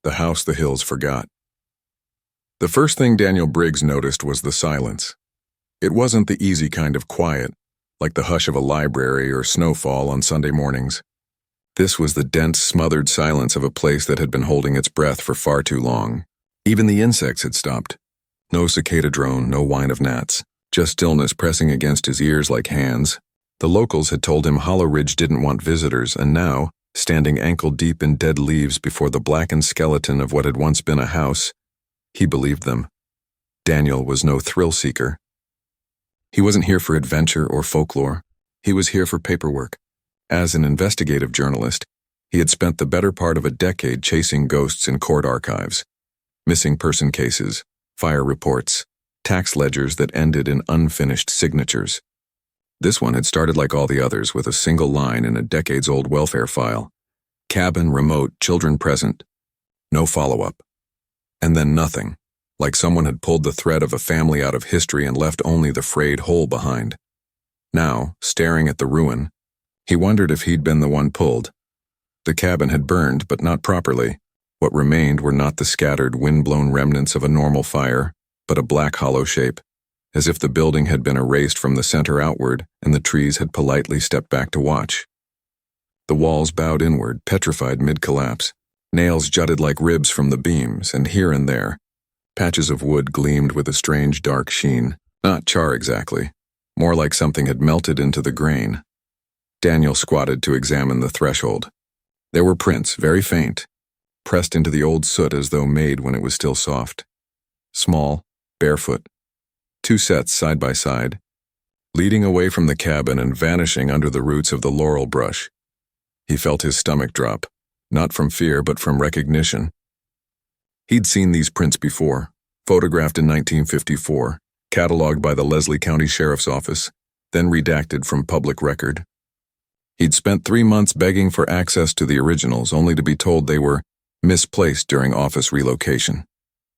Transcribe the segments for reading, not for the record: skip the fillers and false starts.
The house the hills forgot. The first thing Daniel Briggs noticed was the silence. It wasn't the easy kind of quiet, like the hush of a library or snowfall on Sunday mornings. This was the dense, smothered silence of a place that had been holding its breath for far too long. Even the insects had stopped. No cicada drone, no whine of gnats, just stillness pressing against his ears like hands. The locals had told him Hollow Ridge didn't want visitors, and now, standing ankle-deep in dead leaves before the blackened skeleton of what had once been a house, he believed them. Daniel was no thrill-seeker. He wasn't here for adventure or folklore. He was here for paperwork. As an investigative journalist, he had spent the better part of a decade chasing ghosts in court archives, missing person cases, fire reports, tax ledgers that ended in unfinished signatures. This one had started like all the others with a single line in a decades-old welfare file. Cabin, remote, children present. No follow-up. And then nothing, like someone had pulled the thread of a family out of history and left only the frayed hole behind. Now, staring at the ruin, he wondered if he'd been the one pulled. The cabin had burned, but not properly. What remained were not the scattered, wind-blown remnants of a normal fire, but a black hollow shape, as if the building had been erased from the center outward and the trees had politely stepped back to watch. The walls bowed inward, petrified mid-collapse. Nails jutted like ribs from the beams, and here and there, patches of wood gleamed with a strange dark sheen. Not char exactly, more like something had melted into the grain. Daniel squatted to examine the threshold. There were prints, very faint, pressed into the old soot as though made when it was still soft. Small, barefoot. 2 sets side by side, leading away from the cabin and vanishing under the roots of the laurel brush. He felt his stomach drop, not from fear but from recognition. He'd seen these prints before, photographed in 1954, cataloged by the Leslie County Sheriff's Office, then redacted from public record. He'd spent 3 months begging for access to the originals, only to be told they were misplaced during office relocation.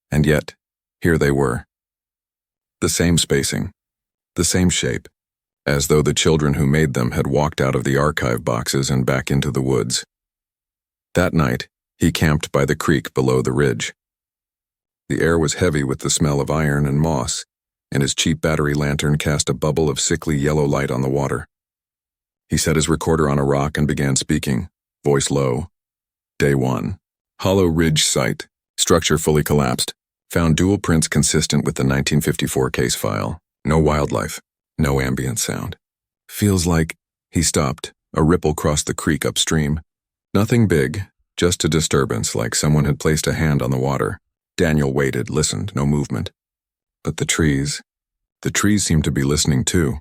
And yet, here they were. The same spacing, the same shape, as though the children who made them had walked out of the archive boxes and back into the woods. That night, he camped by the creek below the ridge. The air was heavy with the smell of iron and moss, and his cheap battery lantern cast a bubble of sickly yellow light on the water. He set his recorder on a rock and began speaking, voice low. Day 1. Hollow Ridge site, structure fully collapsed, found dual prints consistent with the 1954 case file. No wildlife, no ambient sound. Feels like, he stopped, a ripple crossed the creek upstream. Nothing big, just a disturbance like someone had placed a hand on the water. Daniel waited, listened, no movement. But the trees seemed to be listening too.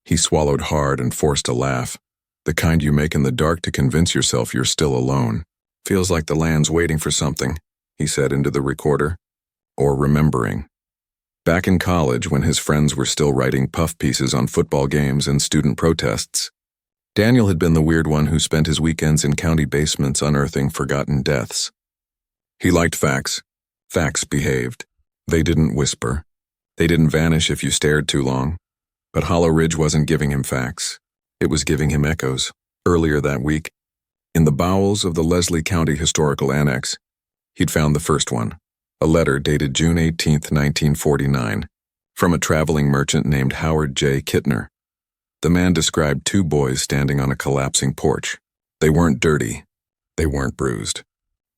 He swallowed hard and forced a laugh, the kind you make in the dark to convince yourself you're still alone. Feels like the land's waiting for something, he said into the recorder. Or remembering. Back in college, when his friends were still writing puff pieces on football games and student protests, Daniel had been the weird one who spent his weekends in county basements unearthing forgotten deaths. He liked facts. Facts behaved. They didn't whisper. They didn't vanish if you stared too long. But Hollow Ridge wasn't giving him facts. It was giving him echoes. Earlier that week, in the bowels of the Leslie County Historical Annex, he'd found the first one, a letter dated June 18, 1949, from a traveling merchant named Howard J. Kittner. The man described 2 boys standing on a collapsing porch. They weren't dirty. They weren't bruised.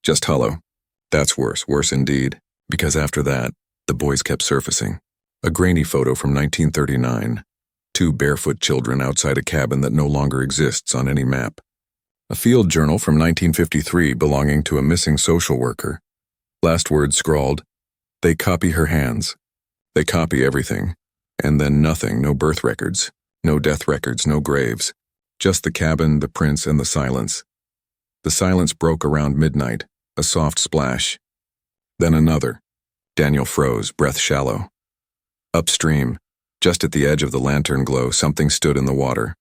Just hollow. That's worse indeed, because after that, the boys kept surfacing. A grainy photo from 1939. 2 barefoot children outside a cabin that no longer exists on any map. A field journal from 1953 belonging to a missing social worker. Last words scrawled, "They copy her hands. They copy everything. And then nothing, no birth records, no death records, no graves. Just the cabin, the prints, and the silence." The silence broke around midnight, a soft splash. Then another. Daniel froze, breath shallow. Upstream, just at the edge of the lantern glow, something stood in the water.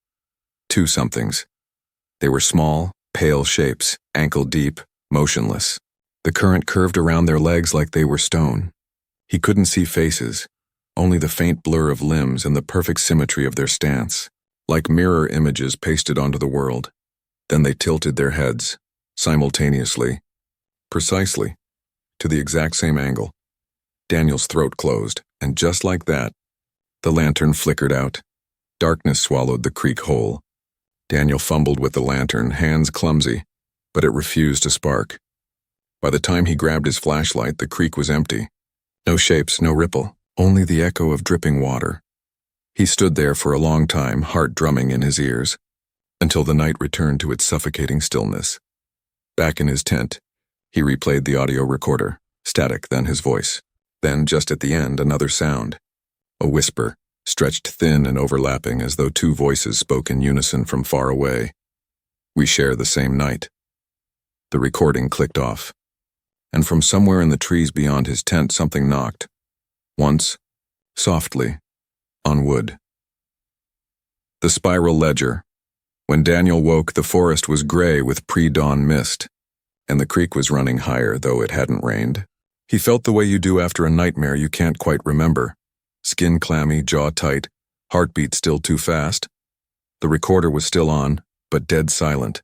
2 somethings. They were small, pale shapes, ankle-deep, motionless. The current curved around their legs like they were stone. He couldn't see faces, only the faint blur of limbs and the perfect symmetry of their stance, like mirror images pasted onto the world. Then they tilted their heads, simultaneously, Precisely. To the exact same angle. Daniel's throat closed, and just like that, the lantern flickered out. Darkness swallowed the creek whole. Daniel fumbled with the lantern, hands clumsy, but it refused to spark. By the time he grabbed his flashlight, the creek was empty. No shapes, no ripple, only the echo of dripping water. He stood there for a long time, heart drumming in his ears, until the night returned to its suffocating stillness. Back in his tent, he replayed the audio recorder, static, then his voice. Then, just at the end, another sound. A whisper, stretched thin and overlapping as though two voices spoke in unison from far away. "We share the same night." The recording clicked off, and from somewhere in the trees beyond his tent something knocked. Once, softly, on wood. The spiral ledger. When Daniel woke, the forest was gray with pre-dawn mist, and the creek was running higher, though it hadn't rained. He felt the way you do after a nightmare you can't quite remember. Skin clammy, jaw tight, heartbeat still too fast. The recorder was still on, but dead silent.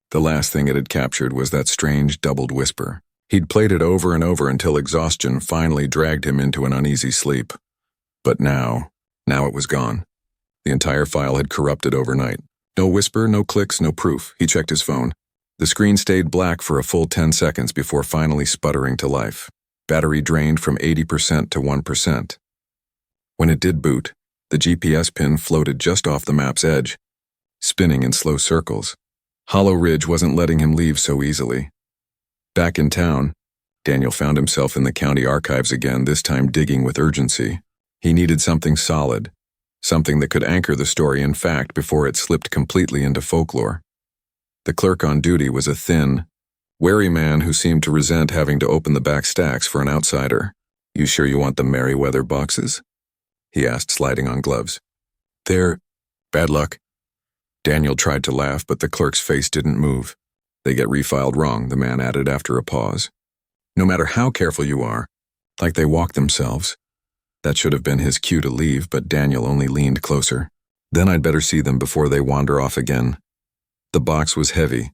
The last thing it had captured was that strange doubled whisper. He'd played it over and over until exhaustion finally dragged him into an uneasy sleep. But now it was gone. The entire file had corrupted overnight. No whisper, no clicks, no proof. He checked his phone. The screen stayed black for a full 10 seconds before finally sputtering to life. Battery drained from 80% to 1%. When it did boot, the GPS pin floated just off the map's edge, spinning in slow circles. Hollow Ridge wasn't letting him leave so easily. Back in town, Daniel found himself in the county archives again, this time digging with urgency. He needed something solid, something that could anchor the story in fact before it slipped completely into folklore. The clerk on duty was a thin, wary man who seemed to resent having to open the back stacks for an outsider. "You sure you want the Merriweather boxes?" he asked, sliding on gloves. "They're bad luck." Daniel tried to laugh, but the clerk's face didn't move. "They get refiled wrong," the man added after a pause. "No matter how careful you are, like they walk themselves." That should have been his cue to leave, but Daniel only leaned closer. "Then I'd better see them before they wander off again." The box was heavy.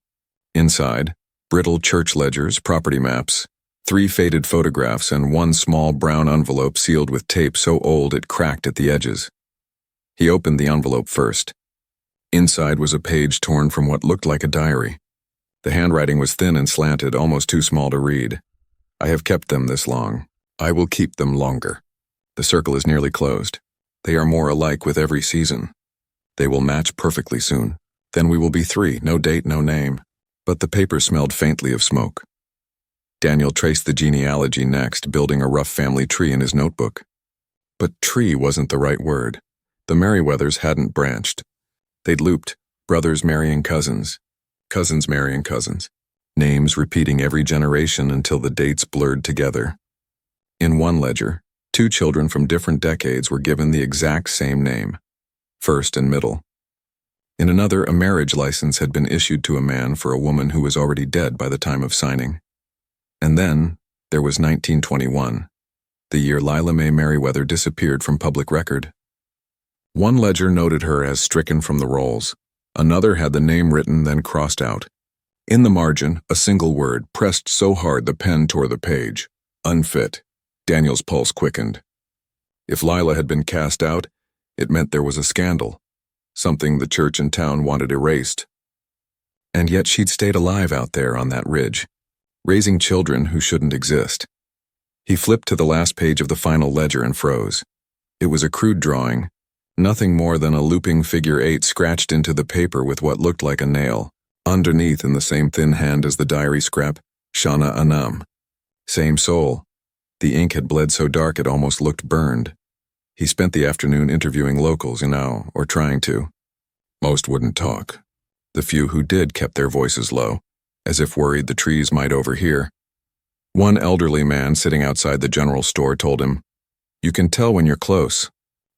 Inside, brittle church ledgers, property maps, 3 faded photographs, and 1 small brown envelope sealed with tape so old it cracked at the edges. He opened the envelope first. Inside was a page torn from what looked like a diary. The handwriting was thin and slanted, almost too small to read. "I have kept them this long. I will keep them longer. The circle is nearly closed. They are more alike with every season. They will match perfectly soon. Then we will be 3, no date, no name." But the paper smelled faintly of smoke. Daniel traced the genealogy next, building a rough family tree in his notebook. But tree wasn't the right word. The Merriweathers hadn't branched. They'd looped, brothers marrying cousins, cousins marrying cousins, names repeating every generation until the dates blurred together. In one ledger, 2 children from different decades were given the exact same name, first and middle. In another, a marriage license had been issued to a man for a woman who was already dead by the time of signing. And then, there was 1921, the year Lila Mae Merriweather disappeared from public record. One ledger noted her as stricken from the rolls. Another had the name written, then crossed out. In the margin, a single word, pressed so hard the pen tore the page. Unfit. Daniel's pulse quickened. If Lila had been cast out, it meant there was a scandal, something the church and town wanted erased. And yet she'd stayed alive out there on that ridge, raising children who shouldn't exist. He flipped to the last page of the final ledger and froze. It was a crude drawing, nothing more than a looping figure 8 scratched into the paper with what looked like a nail. Underneath, in the same thin hand as the diary scrap, Shana Anam. Same soul. The ink had bled so dark it almost looked burned. He spent the afternoon interviewing locals, or trying to. Most wouldn't talk. The few who did kept their voices low, as if worried the trees might overhear. One elderly man sitting outside the general store told him, "You can tell when you're close.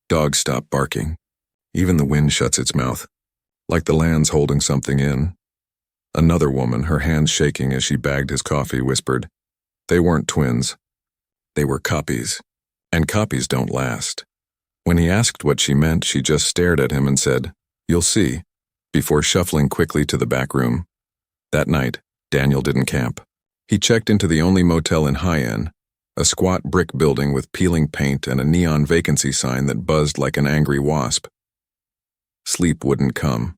Dogs stop barking. Even the wind shuts its mouth, like the land's holding something in." Another woman, her hands shaking as she bagged his coffee, whispered, "They weren't twins. They were copies, and copies don't last." When he asked what she meant, she just stared at him and said, "You'll see," before shuffling quickly to the back room. That night, Daniel didn't camp. He checked into the only motel in High-End, a squat brick building with peeling paint and a neon vacancy sign that buzzed like an angry wasp. Sleep wouldn't come.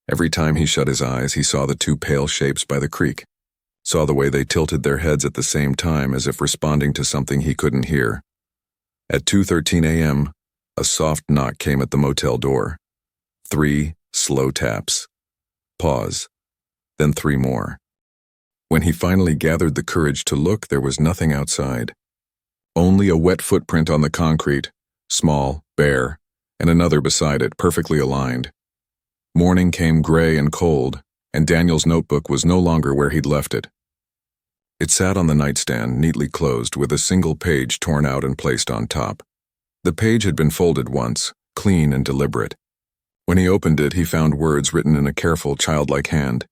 Every time he shut his eyes, he saw the two pale shapes by the creek, saw the way they tilted their heads at the same time as if responding to something he couldn't hear. At 2:13 a.m., a soft knock came at the motel door. 3 slow taps. Pause. Then 3 more. When he finally gathered the courage to look, there was nothing outside. Only a wet footprint on the concrete, small, bare, and another beside it, perfectly aligned. Morning came gray and cold, and Daniel's notebook was no longer where he'd left it. It sat on the nightstand, neatly closed, with a single page torn out and placed on top. The page had been folded once, clean and deliberate. When he opened it, he found words written in a careful, childlike hand.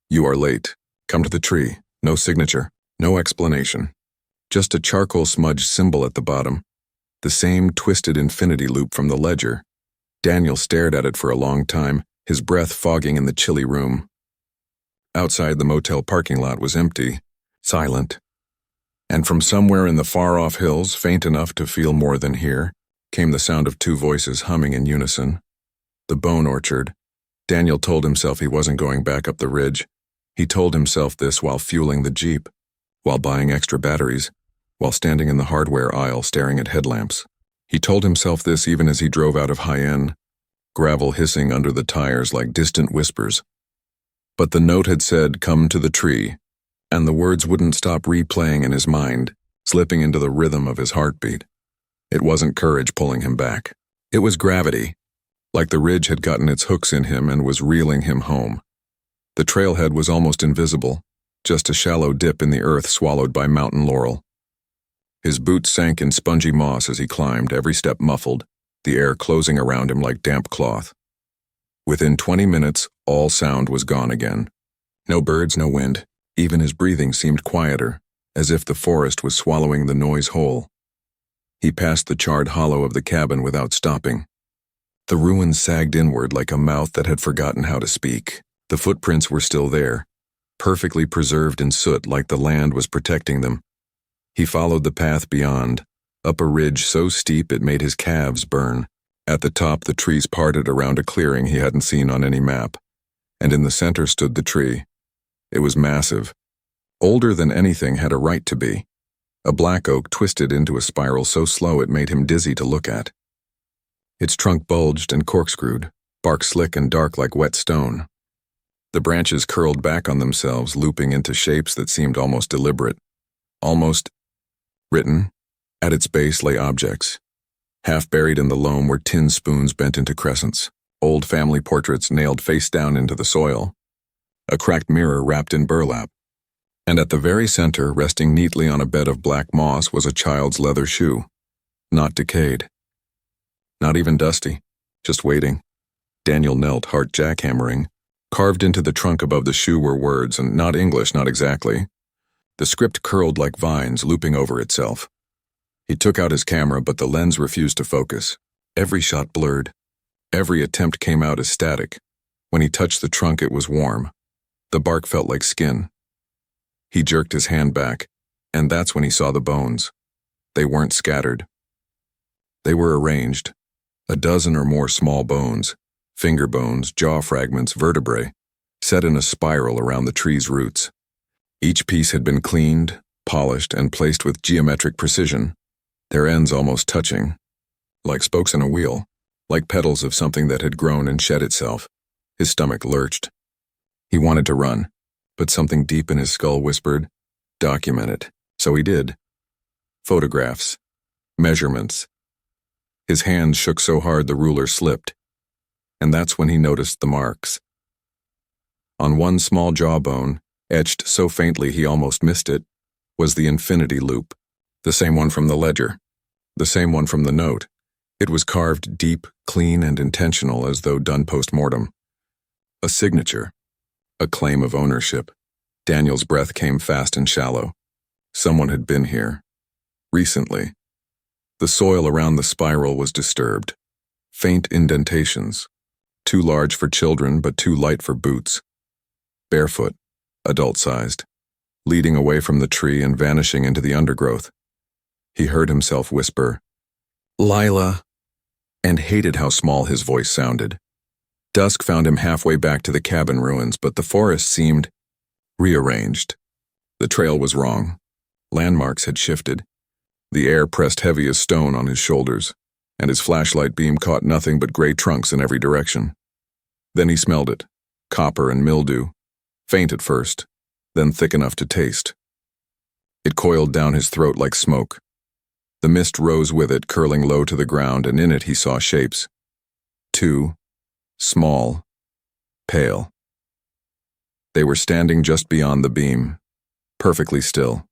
"You are late. Come to the tree." No signature, no explanation. Just a charcoal smudged symbol at the bottom. The same twisted infinity loop from the ledger. Daniel stared at it for a long time, his breath fogging in the chilly room. Outside, the motel parking lot was empty, silent. And from somewhere in the far-off hills, faint enough to feel more than hear, came the sound of 2 voices humming in unison. The bone orchard. Daniel told himself he wasn't going back up the ridge. He told himself this while fueling the Jeep, while buying extra batteries, while standing in the hardware aisle staring at headlamps. He told himself this even as he drove out of High-End, gravel hissing under the tires like distant whispers. But the note had said, "Come to the tree," and the words wouldn't stop replaying in his mind, slipping into the rhythm of his heartbeat. It wasn't courage pulling him back. It was gravity, like the ridge had gotten its hooks in him and was reeling him home. The trailhead was almost invisible, just a shallow dip in the earth swallowed by mountain laurel. His boots sank in spongy moss as he climbed, every step muffled, the air closing around him like damp cloth. Within 20 minutes, all sound was gone again. No birds, no wind. Even his breathing seemed quieter, as if the forest was swallowing the noise whole. He passed the charred hollow of the cabin without stopping. The ruins sagged inward like a mouth that had forgotten how to speak. The footprints were still there, perfectly preserved in soot like the land was protecting them. He followed the path beyond, up a ridge so steep it made his calves burn. At the top, the trees parted around a clearing he hadn't seen on any map, and in the center stood the tree. It was massive, older than anything had a right to be. A black oak twisted into a spiral so slow it made him dizzy to look at. Its trunk bulged and corkscrewed, bark slick and dark like wet stone. The branches curled back on themselves, looping into shapes that seemed almost deliberate, almost written. At its base lay objects. Half buried in the loam were tin spoons bent into crescents, old family portraits nailed face down into the soil, a cracked mirror wrapped in burlap. And at the very center, resting neatly on a bed of black moss, was a child's leather shoe, not decayed. Not even dusty, just waiting. Daniel knelt, heart jackhammering. Carved into the trunk above the shoe were words, and not English, not exactly. The script curled like vines, looping over itself. He took out his camera, but the lens refused to focus. Every shot blurred. Every attempt came out as static. When he touched the trunk, it was warm. The bark felt like skin. He jerked his hand back, and that's when he saw the bones. They weren't scattered. They were arranged. A dozen or more small bones, finger bones, jaw fragments, vertebrae, set in a spiral around the tree's roots. Each piece had been cleaned, polished, and placed with geometric precision, their ends almost touching, like spokes in a wheel, like petals of something that had grown and shed itself. His stomach lurched. He wanted to run, but something deep in his skull whispered, "Document it." So he did. Photographs, measurements. His hands shook so hard the ruler slipped, and that's when he noticed the marks. On one small jawbone, etched so faintly he almost missed it, was the infinity loop, the same one from the ledger, the same one from the note. It was carved deep, clean, and intentional, as though done post-mortem. A signature, a claim of ownership. Daniel's breath came fast and shallow. Someone had been here. Recently. The soil around the spiral was disturbed. Faint indentations. Too large for children, but too light for boots. Barefoot, adult-sized. leading away from the tree and vanishing into the undergrowth. He heard himself whisper, "Lila," and hated how small his voice sounded. Dusk found him halfway back to the cabin ruins, but the forest seemed rearranged. The trail was wrong. Landmarks had shifted. The air pressed heavy as stone on his shoulders, and his flashlight beam caught nothing but gray trunks in every direction. Then he smelled it, copper and mildew, faint at first, then thick enough to taste. It coiled down his throat like smoke. The mist rose with it, curling low to the ground, and in it he saw shapes. Two, small, pale. They were standing just beyond the beam, perfectly still.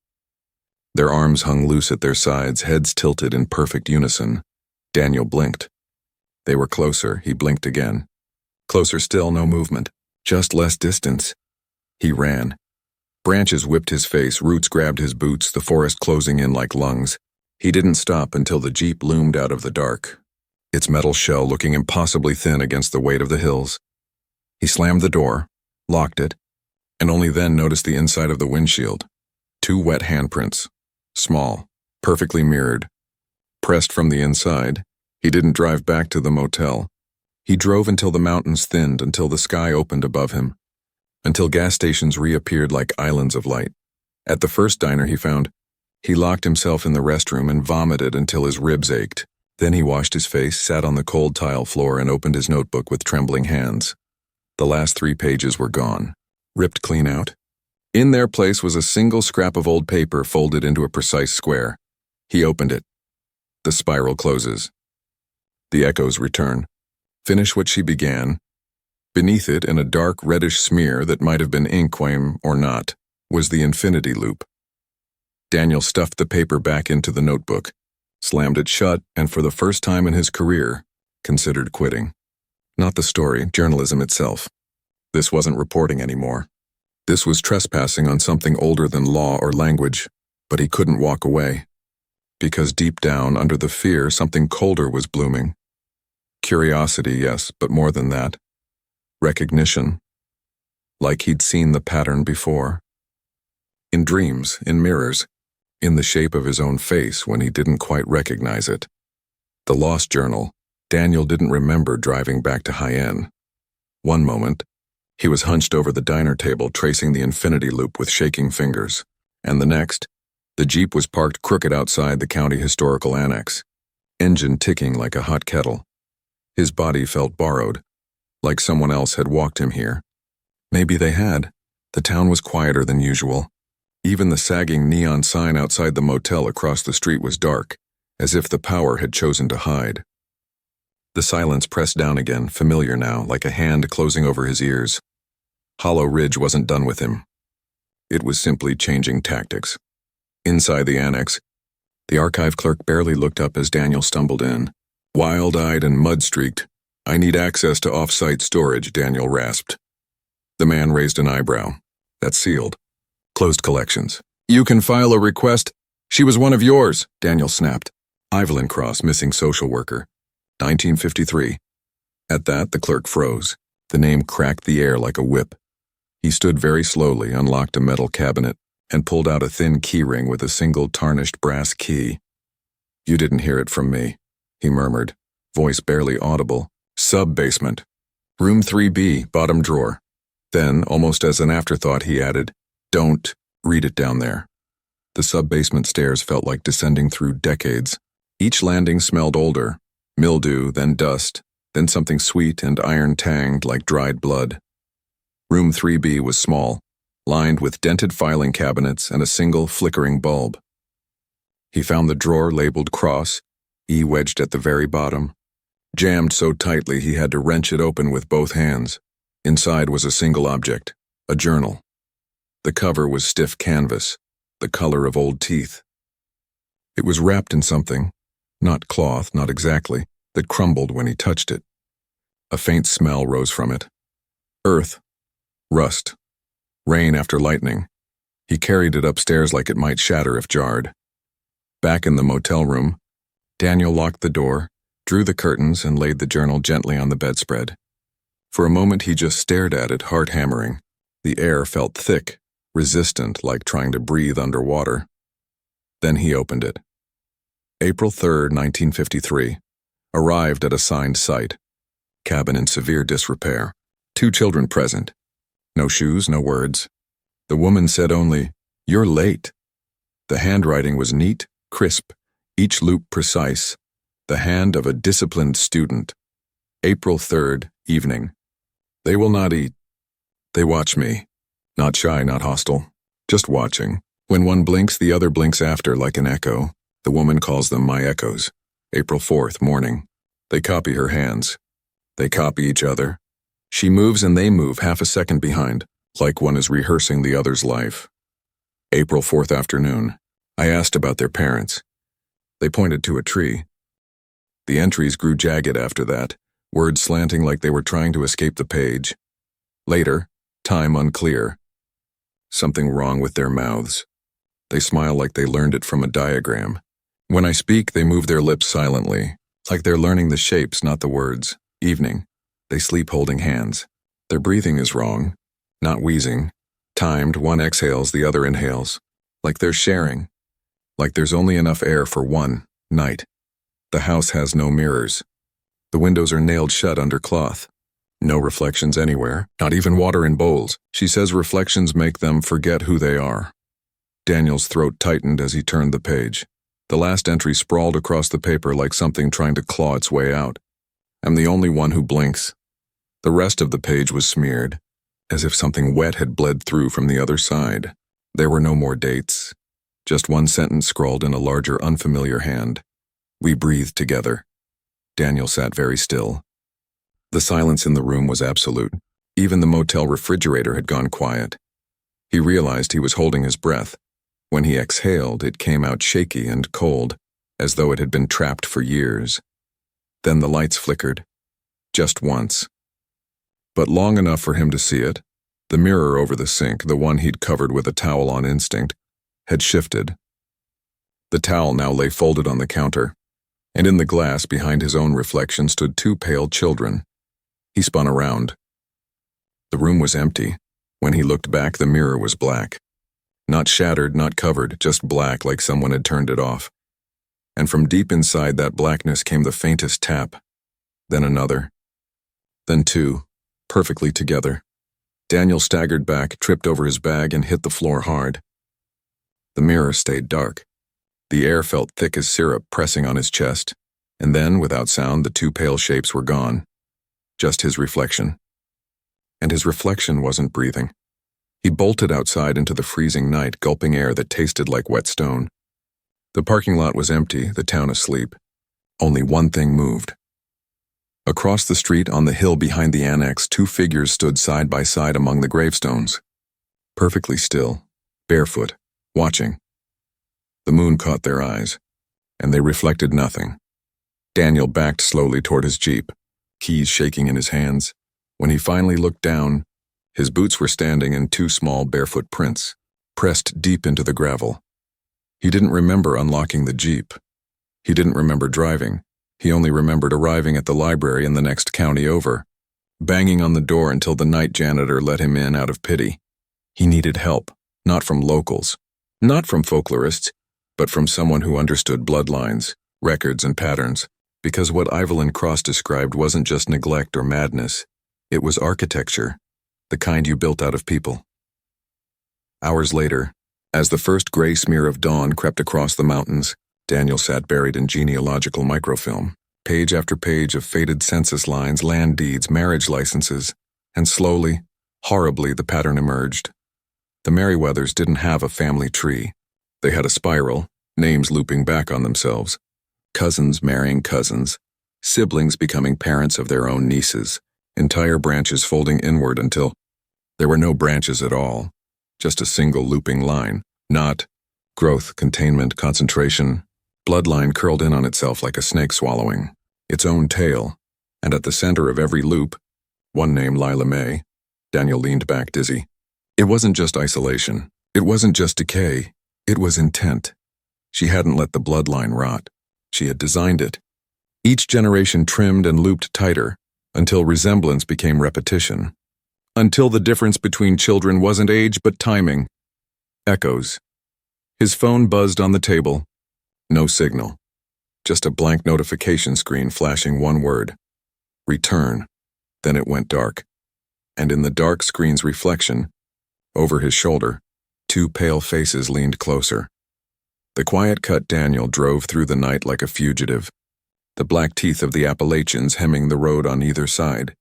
Their arms hung loose at their sides, heads tilted in perfect unison. Daniel blinked. They were closer. He blinked again. Closer still, no movement, just less distance. He ran. Branches whipped his face, roots grabbed his boots, the forest closing in like lungs. He didn't stop until the jeep loomed out of the dark, its metal shell looking impossibly thin against the weight of the hills. He slammed the door, locked it, and only then noticed the inside of the windshield. 2 wet handprints, small, perfectly mirrored. Pressed from the inside, he didn't drive back to the motel. He drove until the mountains thinned, until the sky opened above him, until gas stations reappeared like islands of light. At the first diner he found, he locked himself in the restroom and vomited until his ribs ached. Then he washed his face, sat on the cold tile floor, and opened his notebook with trembling hands. The last 3 pages were gone, ripped clean out. In their place was a single scrap of old paper folded into a precise square. He opened it. The spiral closes. The echoes return. Finish what she began. Beneath it, in a dark reddish smear that might have been inkwame or not, was the infinity loop. Daniel stuffed the paper back into the notebook, slammed it shut, and for the first time in his career, considered quitting. Not the story, journalism itself. This wasn't reporting anymore. This was trespassing on something older than law or language, but he couldn't walk away. Because deep down, under the fear, something colder was blooming. Curiosity, yes, but more than that. Recognition. Like he'd seen the pattern before. In dreams, in mirrors, in the shape of his own face when he didn't quite recognize it. The lost journal, Daniel didn't remember driving back to Hyen. One moment, he was hunched over the diner table tracing the infinity loop with shaking fingers, and the next, the jeep was parked crooked outside the county historical annex, engine ticking like a hot kettle. His body felt borrowed, like someone else had walked him here. Maybe they had. The town was quieter than usual. Even the sagging neon sign outside the motel across the street was dark, as if the power had chosen to hide. The silence pressed down again, familiar now, like a hand closing over his ears. Hollow Ridge wasn't done with him. It was simply changing tactics. Inside the annex, the archive clerk barely looked up as Daniel stumbled in. Wild-eyed and mud-streaked, "I need access to off-site storage," Daniel rasped. The man raised an eyebrow. "That's sealed. Closed collections." "You can file a request." "She was one of yours," Daniel snapped. "Evelyn Cross, missing social worker. 1953. At that, the clerk froze. The name cracked the air like a whip. He stood very slowly, unlocked a metal cabinet, and pulled out a thin keyring with a single tarnished brass key. "You didn't hear it from me," he murmured, voice barely audible. "Sub-basement. Room 3B, bottom drawer." Then, almost as an afterthought, he added, "Don't read it down there." The sub-basement stairs felt like descending through decades. Each landing smelled older, mildew, then dust, then something sweet and iron-tanged like dried blood. Room 3B was small, lined with dented filing cabinets and a single flickering bulb. He found the drawer labeled Cross, E wedged at the very bottom, jammed so tightly he had to wrench it open with both hands. Inside was a single object, a journal. The cover was stiff canvas, the color of old teeth. It was wrapped in something, not cloth, not exactly, that crumbled when he touched it. A faint smell rose from it. Earth, rust, rain after lightning. He carried it upstairs like it might shatter if jarred. Back in the motel room, Daniel locked the door, drew the curtains, and laid the journal gently on the bedspread. For a moment he just stared at it, heart hammering. The air felt thick, resistant like trying to breathe underwater. Then he opened it. April 3rd, 1953. Arrived at assigned site. Cabin in severe disrepair. 2 children present. No shoes, no words. The woman said only, "You're late." The handwriting was neat, crisp, each loop precise. The hand of a disciplined student. April 3rd, evening. They will not eat. They watch me. Not shy, not hostile. Just watching. When one blinks, the other blinks after like an echo. The woman calls them my echoes. April 4th, morning. They copy her hands. They copy each other. She moves and they move half a second behind, like one is rehearsing the other's life. April 4th afternoon. I asked about their parents. They pointed to a tree. The entries grew jagged after that, words slanting like they were trying to escape the page. Later, time unclear. Something wrong with their mouths. They smile like they learned it from a diagram. When I speak, they move their lips silently, like they're learning the shapes, not the words. Evening. They sleep holding hands. Their breathing is wrong, not wheezing. Timed, one exhales, the other inhales. Like they're sharing. Like there's only enough air for one night. The house has no mirrors. The windows are nailed shut under cloth. No reflections anywhere, not even water in bowls. She says reflections make them forget who they are. Daniel's throat tightened as he turned the page. The last entry sprawled across the paper like something trying to claw its way out. I'm the only one who blinks. The rest of the page was smeared, as if something wet had bled through from the other side. There were no more dates. Just one sentence scrawled in a larger, unfamiliar hand. We breathed together. Daniel sat very still. The silence in the room was absolute. Even the motel refrigerator had gone quiet. He realized he was holding his breath. When he exhaled, it came out shaky and cold, as though it had been trapped for years. Then the lights flickered. Just once. But long enough for him to see it. The mirror over the sink, the one he'd covered with a towel on instinct, had shifted. The towel now lay folded on the counter, and in the glass behind his own reflection stood 2 pale children. He spun around. The room was empty. When he looked back, the mirror was black. Not shattered, not covered, just black like someone had turned it off. And from deep inside that blackness came the faintest tap. Then another. Then 2, perfectly together. Daniel staggered back, tripped over his bag, and hit the floor hard. The mirror stayed dark. The air felt thick as syrup pressing on his chest, and then, without sound, the 2 pale shapes were gone. Just his reflection. And his reflection wasn't breathing. He bolted outside into the freezing night, gulping air that tasted like wet stone. The parking lot was empty, the town asleep. Only one thing moved. Across the street, on the hill behind the annex, 2 figures stood side by side among the gravestones. Perfectly still, barefoot, watching. The moon caught their eyes, and they reflected nothing. Daniel backed slowly toward his jeep, keys shaking in his hands. When he finally looked down, his boots were standing in 2 small barefoot prints, pressed deep into the gravel. He didn't remember unlocking the jeep. He didn't remember driving. He only remembered arriving at the library in the next county over, banging on the door until the night janitor let him in out of pity. He needed help, not from locals, not from folklorists, but from someone who understood bloodlines, records, and patterns, because what Evelyn Cross described wasn't just neglect or madness. It was architecture, the kind you built out of people. Hours later, as the first gray smear of dawn crept across the mountains, Daniel sat buried in genealogical microfilm, page after page of faded census lines, land deeds, marriage licenses, and slowly, horribly, the pattern emerged. The Merriweathers didn't have a family tree. They had a spiral, names looping back on themselves, cousins marrying cousins, siblings becoming parents of their own nieces, entire branches folding inward until there were no branches at all, just a single looping line, not growth, containment, concentration. Bloodline curled in on itself like a snake swallowing its own tail, and at the center of every loop, one name Lila May. Daniel leaned back dizzy. It wasn't just isolation. It wasn't just decay. It was intent. She hadn't let the bloodline rot. She had designed it. Each generation trimmed and looped tighter, until resemblance became repetition. Until the difference between children wasn't age but timing, Echoes. His phone buzzed on the table. No signal. Just a blank notification screen flashing one word. Return. Then it went dark. And in the dark screen's reflection, over his shoulder, two pale faces leaned closer. The quiet-cut Daniel drove through the night like a fugitive, the black teeth of the Appalachians hemming the road on either side.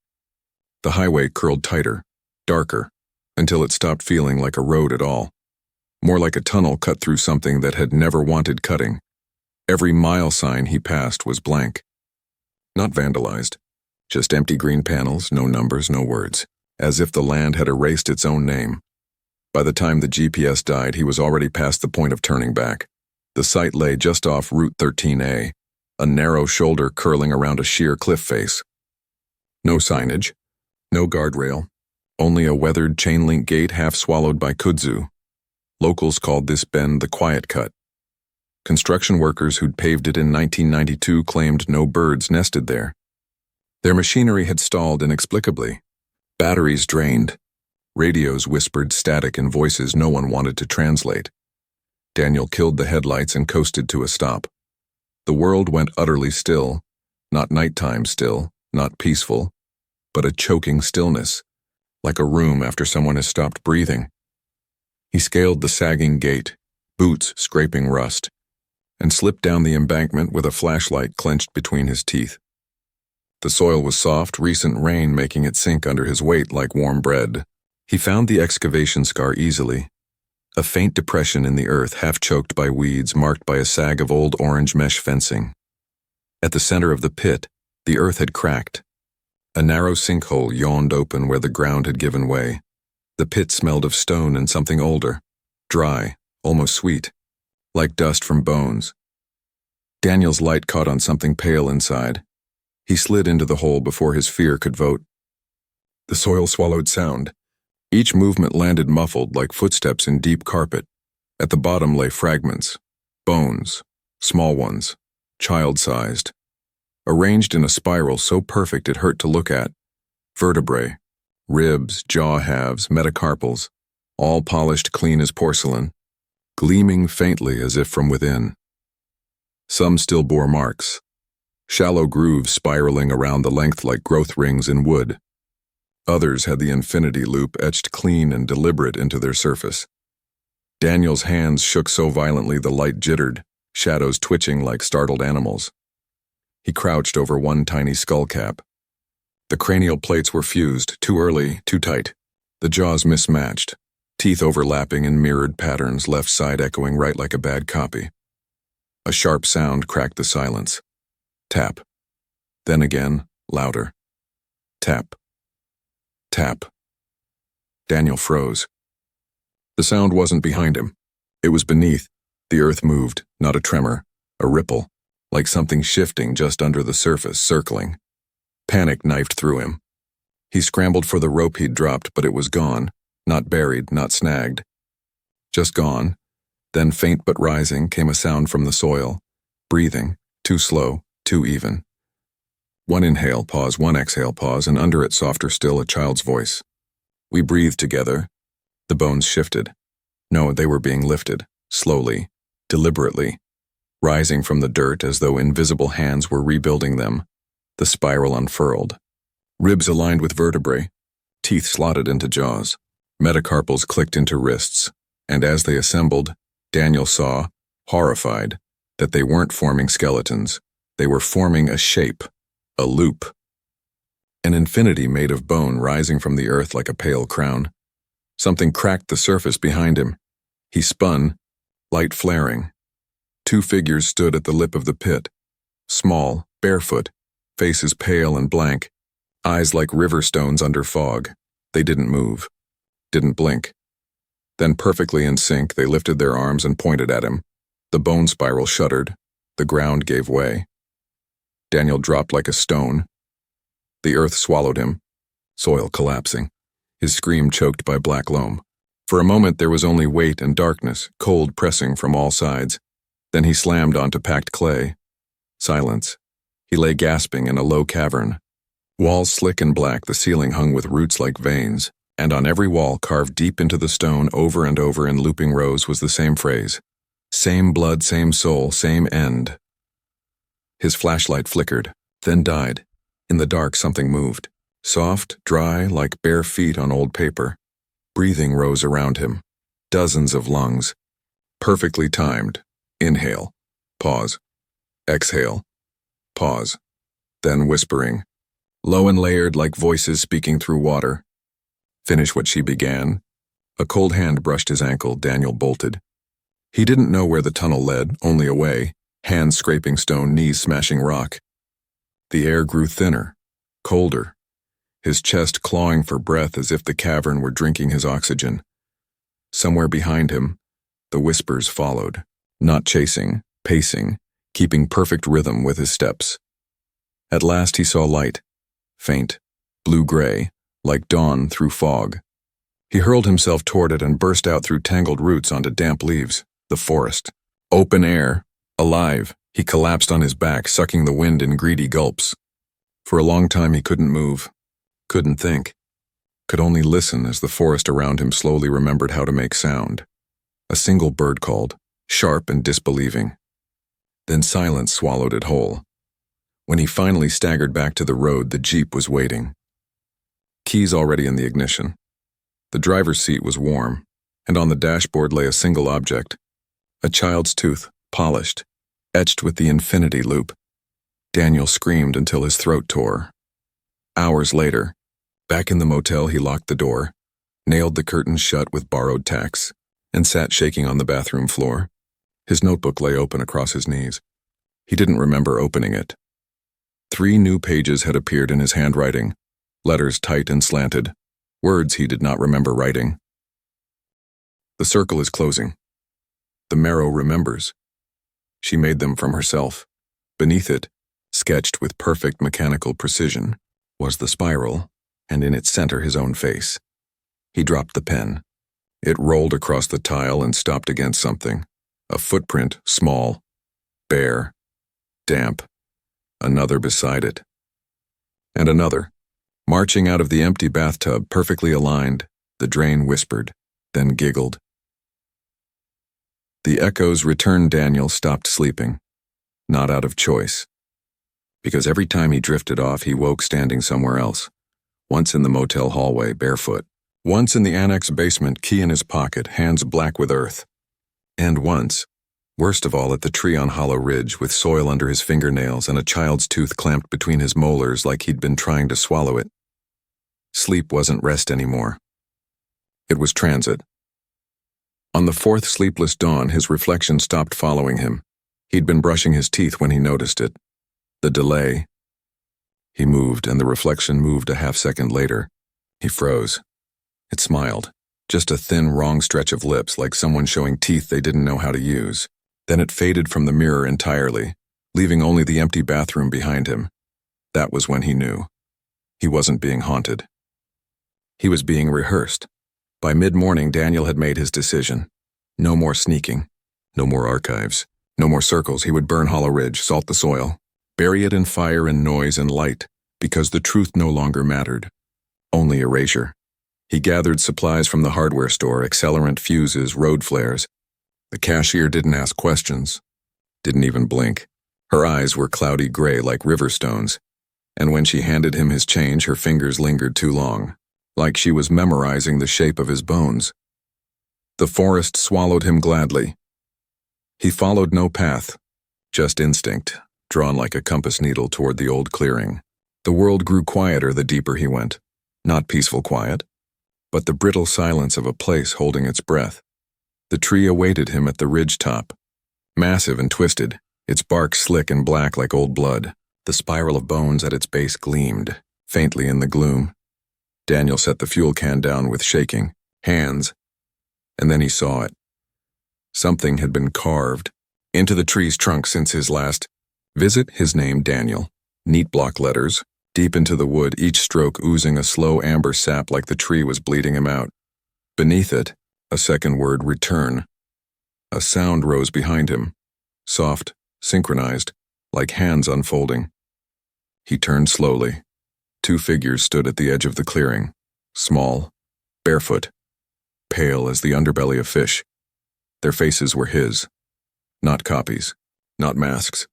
The highway curled tighter, darker, until it stopped feeling like a road at all. More like a tunnel cut through something that had never wanted cutting. Every mile sign he passed was blank. Not vandalized, just empty green panels, no numbers, no words, as if the land had erased its own name. By the time the GPS died, he was already past the point of turning back. The site lay just off Route 13A, a narrow shoulder curling around a sheer cliff face. No signage, no guardrail, only a weathered chain-link gate half swallowed by kudzu. Locals called this bend the Quiet Cut. Construction workers who'd paved it in 1992 claimed no birds nested there. Their machinery had stalled inexplicably. Batteries drained. Radios whispered static in voices no one wanted to translate. Daniel killed the headlights and coasted to a stop. The world went utterly still, not nighttime still, not peaceful, but a choking stillness, like a room after someone has stopped breathing. He scaled the sagging gate, boots scraping rust, and slipped down the embankment with a flashlight clenched between his teeth. The soil was soft, recent rain making it sink under his weight like warm bread. He found the excavation scar easily. A faint depression in the earth half choked by weeds marked by a sag of old orange mesh fencing. At the center of the pit, the earth had cracked. A narrow sinkhole yawned open where the ground had given way. The pit smelled of stone and something older, dry, almost sweet, like dust from bones. Daniel's light caught on something pale inside. He slid into the hole before his fear could vote. The soil swallowed sound. Each movement landed muffled like footsteps in deep carpet. At the bottom lay fragments, bones, small ones, child-sized, arranged in a spiral so perfect it hurt to look at. Vertebrae, ribs, jaw halves, metacarpals, all polished clean as porcelain, gleaming faintly as if from within. Some still bore marks, shallow grooves spiraling around the length like growth rings in wood. Others had the infinity loop etched clean and deliberate into their surface. Daniel's hands shook so violently the light jittered, shadows twitching like startled animals. He crouched over one tiny skull cap. The cranial plates were fused, too early, too tight. The jaws mismatched, teeth overlapping in mirrored patterns, left side echoing right like a bad copy. A sharp sound cracked the silence. Tap. Then again, louder. Tap. Tap. Daniel froze. The sound wasn't behind him. It was beneath. The earth moved, not a tremor, a ripple, like something shifting just under the surface, circling. Panic knifed through him. He scrambled for the rope he'd dropped, but it was gone, not buried, not snagged. Just gone. Then, faint but rising, came a sound from the soil. Breathing, too slow, too even. One inhale, pause, one exhale, pause, and under it, softer still, a child's voice. We breathed together. The bones shifted. No, they were being lifted, slowly, deliberately, rising from the dirt as though invisible hands were rebuilding them. The spiral unfurled. Ribs aligned with vertebrae, teeth slotted into jaws. Metacarpals clicked into wrists, and as they assembled, Daniel saw, horrified, that they weren't forming skeletons. They were forming a shape. A loop. An infinity made of bone rising from the earth like a pale crown. Something cracked the surface behind him. He spun, light flaring. Two figures stood at the lip of the pit. Small, barefoot, faces pale and blank, eyes like river stones under fog. They didn't move, didn't blink. Then, perfectly in sync, they lifted their arms and pointed at him. The bone spiral shuddered. The ground gave way. Daniel dropped like a stone. The earth swallowed him, soil collapsing, his scream choked by black loam. For a moment there was only weight and darkness, cold pressing from all sides. Then he slammed onto packed clay. Silence. He lay gasping in a low cavern. Walls slick and black, the ceiling hung with roots like veins. and on every wall carved deep into the stone over and over in looping rows was the same phrase. Same blood, same soul, same end. His flashlight flickered, then died. In the dark something moved. Soft, dry, like bare feet on old paper. Breathing rose around him. Dozens of lungs. Perfectly timed. Inhale. Pause. Exhale. Pause. Then whispering. Low and layered like voices speaking through water. Finish what she began. A cold hand brushed his ankle. Daniel bolted. He didn't know where the tunnel led, only away, hands scraping stone, knees smashing rock. The air grew thinner, colder, his chest clawing for breath as if the cavern were drinking his oxygen. Somewhere behind him, the whispers followed, not chasing, pacing, keeping perfect rhythm with his steps. At last he saw light, faint, blue-gray, like dawn through fog. He hurled himself toward it and burst out through tangled roots onto damp leaves. The forest. Open air. Alive. He collapsed on his back, sucking the wind in greedy gulps. For a long time he couldn't move, couldn't think, could only listen as the forest around him slowly remembered how to make sound. A single bird called, sharp and disbelieving. Then silence swallowed it whole. When he finally staggered back to the road, the Jeep was waiting. Keys already in the ignition. The driver's seat was warm, and on the dashboard lay a single object. A child's tooth, polished, etched with the infinity loop. Daniel screamed until his throat tore. Hours later, back in the motel, he locked the door, nailed the curtains shut with borrowed tacks, and sat shaking on the bathroom floor. His notebook lay open across his knees. He didn't remember opening it. 3 new pages had appeared in his handwriting, letters tight and slanted, words he did not remember writing. The circle is closing. The marrow remembers. She made them from herself. Beneath it, sketched with perfect mechanical precision, was the spiral, and in its center his own face. He dropped the pen. It rolled across the tile and stopped against something. A footprint, small, bare, damp. Another beside it. And another. Marching out of the empty bathtub, perfectly aligned, the drain whispered, then giggled. The echoes returned. Daniel stopped sleeping. Not out of choice. Because every time he drifted off, he woke standing somewhere else. Once in the motel hallway, barefoot. Once in the annex basement, key in his pocket, hands black with earth. And once, worst of all, at the tree on Hollow Ridge, with soil under his fingernails and a child's tooth clamped between his molars like he'd been trying to swallow it. Sleep wasn't rest anymore. It was transit. On the 4th sleepless dawn, his reflection stopped following him. He'd been brushing his teeth when he noticed it. The delay. He moved, and the reflection moved a half-second later. He froze. It smiled. Just a thin, wrong stretch of lips, like someone showing teeth they didn't know how to use. Then it faded from the mirror entirely, leaving only the empty bathroom behind him. That was when he knew. He wasn't being haunted. He was being rehearsed. By mid-morning, Daniel had made his decision. No more sneaking. No more archives. No more circles. He would burn Hollow Ridge, salt the soil, bury it in fire and noise and light, because the truth no longer mattered. Only erasure. He gathered supplies from the hardware store, accelerant, fuses, road flares. The cashier didn't ask questions. Didn't even blink. Her eyes were cloudy gray like river stones, and when she handed him his change, her fingers lingered too long, like she was memorizing the shape of his bones. The forest swallowed him gladly. He followed no path, just instinct, drawn like a compass needle toward the old clearing. The world grew quieter the deeper he went. Not peaceful quiet, but the brittle silence of a place holding its breath. The tree awaited him at the ridge top, massive and twisted, its bark slick and black like old blood. The spiral of bones at its base gleamed, faintly in the gloom. Daniel set the fuel can down with shaking hands, and then he saw it. Something had been carved into the tree's trunk since his last visit. His name, Daniel. Neat block letters, deep into the wood, each stroke oozing a slow amber sap like the tree was bleeding him out. Beneath it, a second word, return. A sound rose behind him, soft, synchronized, like hands unfolding. He turned slowly. 2 figures stood at the edge of the clearing, small, barefoot, pale as the underbelly of fish. Their faces were his, not copies, not masks.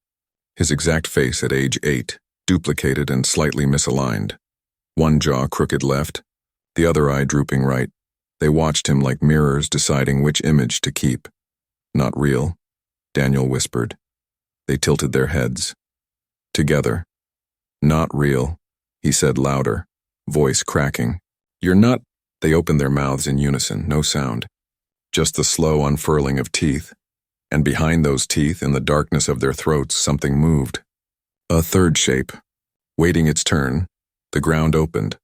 His exact face at age 8, duplicated and slightly misaligned. One jaw crooked left, the other eye drooping right. They watched him like mirrors deciding which image to keep. Not real, Daniel whispered. They tilted their heads. Together. Not real, he said louder, voice cracking. You're not. They opened their mouths in unison, no sound. Just the slow unfurling of teeth. And behind those teeth, in the darkness of their throats, something moved. A third shape. Waiting its turn, the ground opened,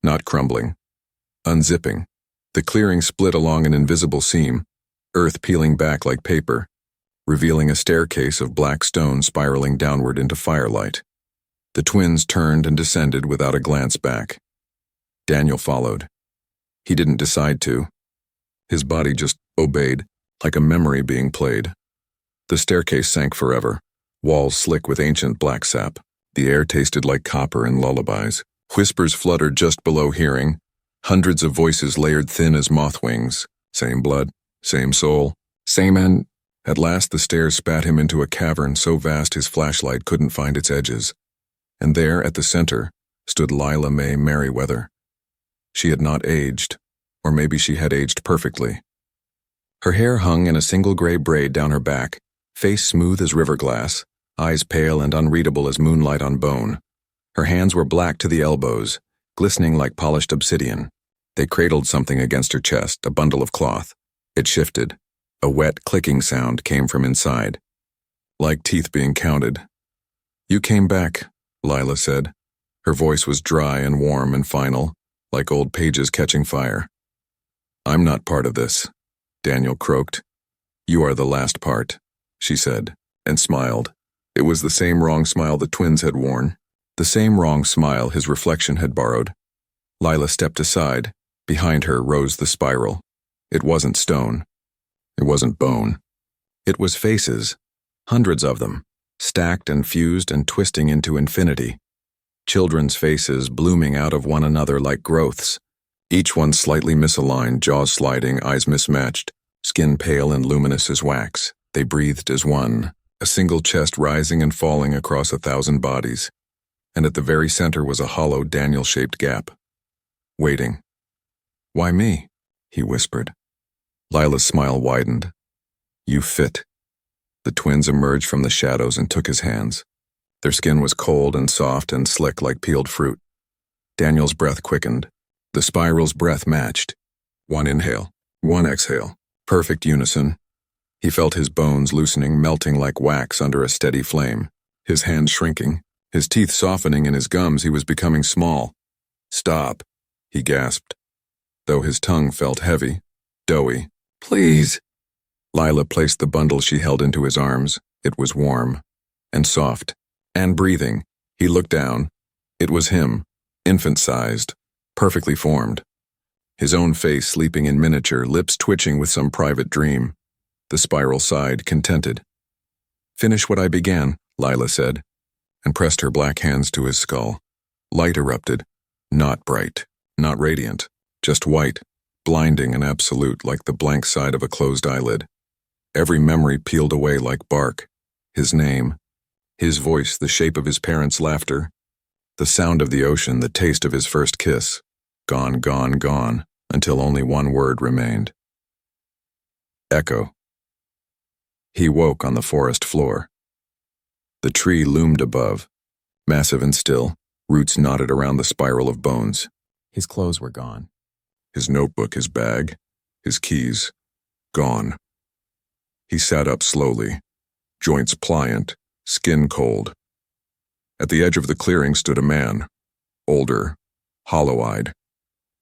not crumbling. Unzipping. The clearing split along an invisible seam, earth peeling back like paper, revealing a staircase of black stone spiraling downward into firelight. The twins turned and descended without a glance back. Daniel followed. He didn't decide to. His body just obeyed, like a memory being played. The staircase sank forever, walls slick with ancient black sap. The air tasted like copper and lullabies. Whispers fluttered just below hearing. Hundreds of voices layered thin as moth wings. Same blood, same soul, same end. At last the stairs spat him into a cavern so vast his flashlight couldn't find its edges. And there, at the center, stood Lila Mae Merriweather. She had not aged, or maybe she had aged perfectly. Her hair hung in a single gray braid down her back, face smooth as river glass, eyes pale and unreadable as moonlight on bone. Her hands were black to the elbows, glistening like polished obsidian. They cradled something against her chest, a bundle of cloth. It shifted. A wet, clicking sound came from inside. Like teeth being counted. You came back, Lila said. Her voice was dry and warm and final, like old pages catching fire. I'm not part of this, Daniel croaked. You are the last part, she said, and smiled. It was the same wrong smile the twins had worn, the same wrong smile his reflection had borrowed. Lila stepped aside. Behind her rose the spiral. It wasn't stone. It wasn't bone. It was faces, hundreds of them, stacked and fused and twisting into infinity. Children's faces blooming out of one another like growths, each one slightly misaligned, jaws sliding, eyes mismatched, skin pale and luminous as wax. They breathed as one, a single chest rising and falling across 1,000 bodies. And at the very center was a hollow, Daniel-shaped gap. Waiting. Why me? He whispered. Lila's smile widened. You fit. The twins emerged from the shadows and took his hands. Their skin was cold and soft and slick like peeled fruit. Daniel's breath quickened. The spiral's breath matched. One inhale, one exhale, perfect unison. He felt his bones loosening, melting like wax under a steady flame. His hands shrinking, his teeth softening in his gums. He was becoming small. Stop, he gasped, though his tongue felt heavy, doughy. Please. Lila placed the bundle she held into his arms. It was warm, and soft, and breathing. He looked down. It was him, infant-sized, perfectly formed. His own face sleeping in miniature, lips twitching with some private dream. The spiral sighed, contented. Finish what I began, Lila said, and pressed her black hands to his skull. Light erupted, not bright, not radiant, just white, blinding and absolute like the blank side of a closed eyelid. Every memory peeled away like bark. His name, his voice, the shape of his parents' laughter, the sound of the ocean, the taste of his first kiss. Gone, gone, gone, until only one word remained. Echo. He woke on the forest floor. The tree loomed above, massive and still, roots knotted around the spiral of bones. His clothes were gone. His notebook, his bag, his keys, gone. He sat up slowly, joints pliant, skin cold. At the edge of the clearing stood a man, older, hollow-eyed.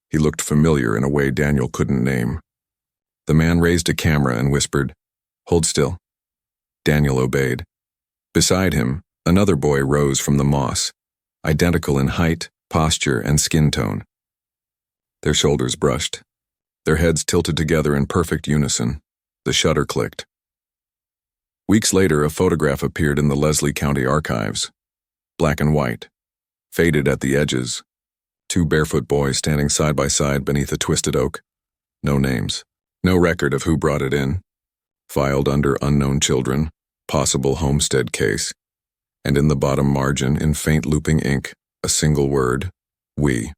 He looked familiar in a way Daniel couldn't name. The man raised a camera and whispered, "Hold still." Daniel obeyed. Beside him, another boy rose from the moss, identical in height, posture, and skin tone. Their shoulders brushed, their heads tilted together in perfect unison. The shutter clicked. Weeks later, a photograph appeared in the Leslie County archives. Black and white, faded at the edges, 2 barefoot boys standing side by side beneath a twisted oak. No names. No record of who brought it in. Filed under unknown children, possible homestead case. And in the bottom margin, in faint looping ink, a single word, we.